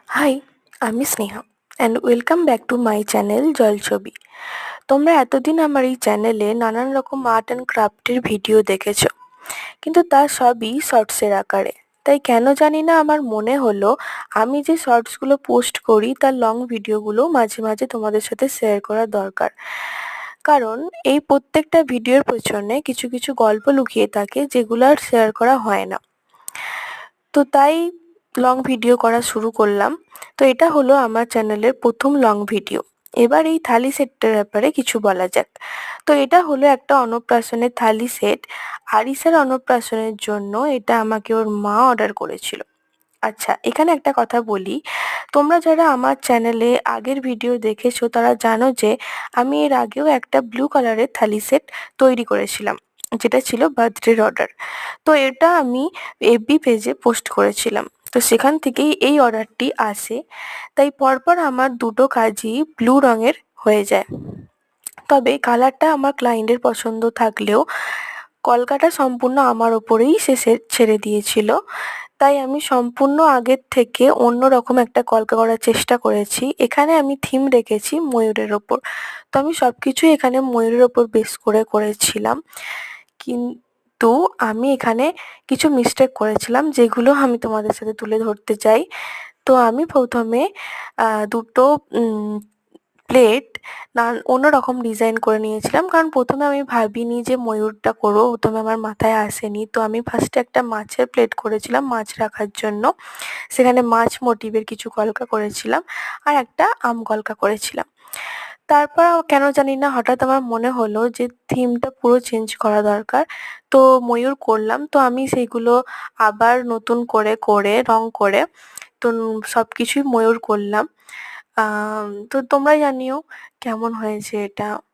High, আমি Sneha and welcome back to my channel Jalchhobi. তোমরা এতদিন আমার এই চ্যানেলে নানান রকম আর্ট অ্যান্ড ক্রাফটের ভিডিও দেখেছো, কিন্তু তা সবই শর্টসের আকারে। তাই কেন জানি না আমার মনে হলো আমি যে শর্টসগুলো পোস্ট করি তার লং ভিডিওগুলো মাঝে মাঝে তোমাদের সাথে শেয়ার করা দরকার। কারণ এই প্রত্যেকটা ভিডিওর পেছনে কিছু কিছু গল্প লুকিয়ে থাকে যেগুলো আর শেয়ার করা হয় না। তো তাই লং ভিডিও করা শুরু করলাম। তো এটা হলো আমার চ্যানেলের প্রথম লং ভিডিও। এবার এই থালি সেটটার ব্যাপারে কিছু বলা যাক। তো এটা হলো একটা অন্নপ্রাশনের থালি সেট। আরিসার অন্নপ্রাশনের জন্য এটা আমাকে ওর মা অর্ডার করেছিল। আচ্ছা, এখানে একটা কথা বলি, তোমরা যারা আমার চ্যানেলে আগের ভিডিও দেখেছো তারা জানো যে আমি এর আগেও একটা ব্লু কালারের থালি সেট তৈরি করেছিলাম, যেটা ছিল বার্থডের অর্ডার। তো এটা আমি এফবি পেজে পোস্ট করেছিলাম। তো সেখান থেকেই এই অর্ডারটি আসে। তাই পরপর আমার দুটো কাজই ব্লু রঙের হয়ে যায়। তবে কালারটা আমার ক্লায়েন্টের পছন্দ থাকলেও কলকাটা সম্পূর্ণ আমার ওপরেই সে ছেড়ে দিয়েছিল। তাই আমি সম্পূর্ণ আগের থেকে অন্যরকম একটা কলকা করার চেষ্টা করেছি। এখানে আমি থিম রেখেছি ময়ূরের ওপর। তো আমি সবকিছুই এখানে ময়ূরের ওপর বেস করে করেছিলাম। কিন্তু আমি এখানে কিছু মিস্টেক করেছিলাম যেগুলো আমি তোমাদের সাথে তুলে ধরতে চাই। তো আমি প্রথমে দুটো প্লেট অন্যরকম ডিজাইন করে নিয়েছিলাম। কারণ প্রথমে আমি ভাবিনি যে ময়ূরটা করবো, প্রথমে আমার মাথায় আসেনি। তো আমি ফার্স্টে একটা মাছের প্লেট করেছিলাম মাছ রাখার জন্য। সেখানে মাছ মোটিভের কিছু কলকা করেছিলাম আর একটা আম কলকা করেছিলাম। তারপর কেন জানি না হঠাৎ আমার মনে হলো যে থিমটা পুরো চেঞ্জ করা দরকার। তো ময়ূর করলাম। তো আমি সেইগুলো আবার নতুন করে রং করে তো সবকিছুই ময়ূর করলাম। তো তোমরা জানিও কেমন হয়েছে এটা।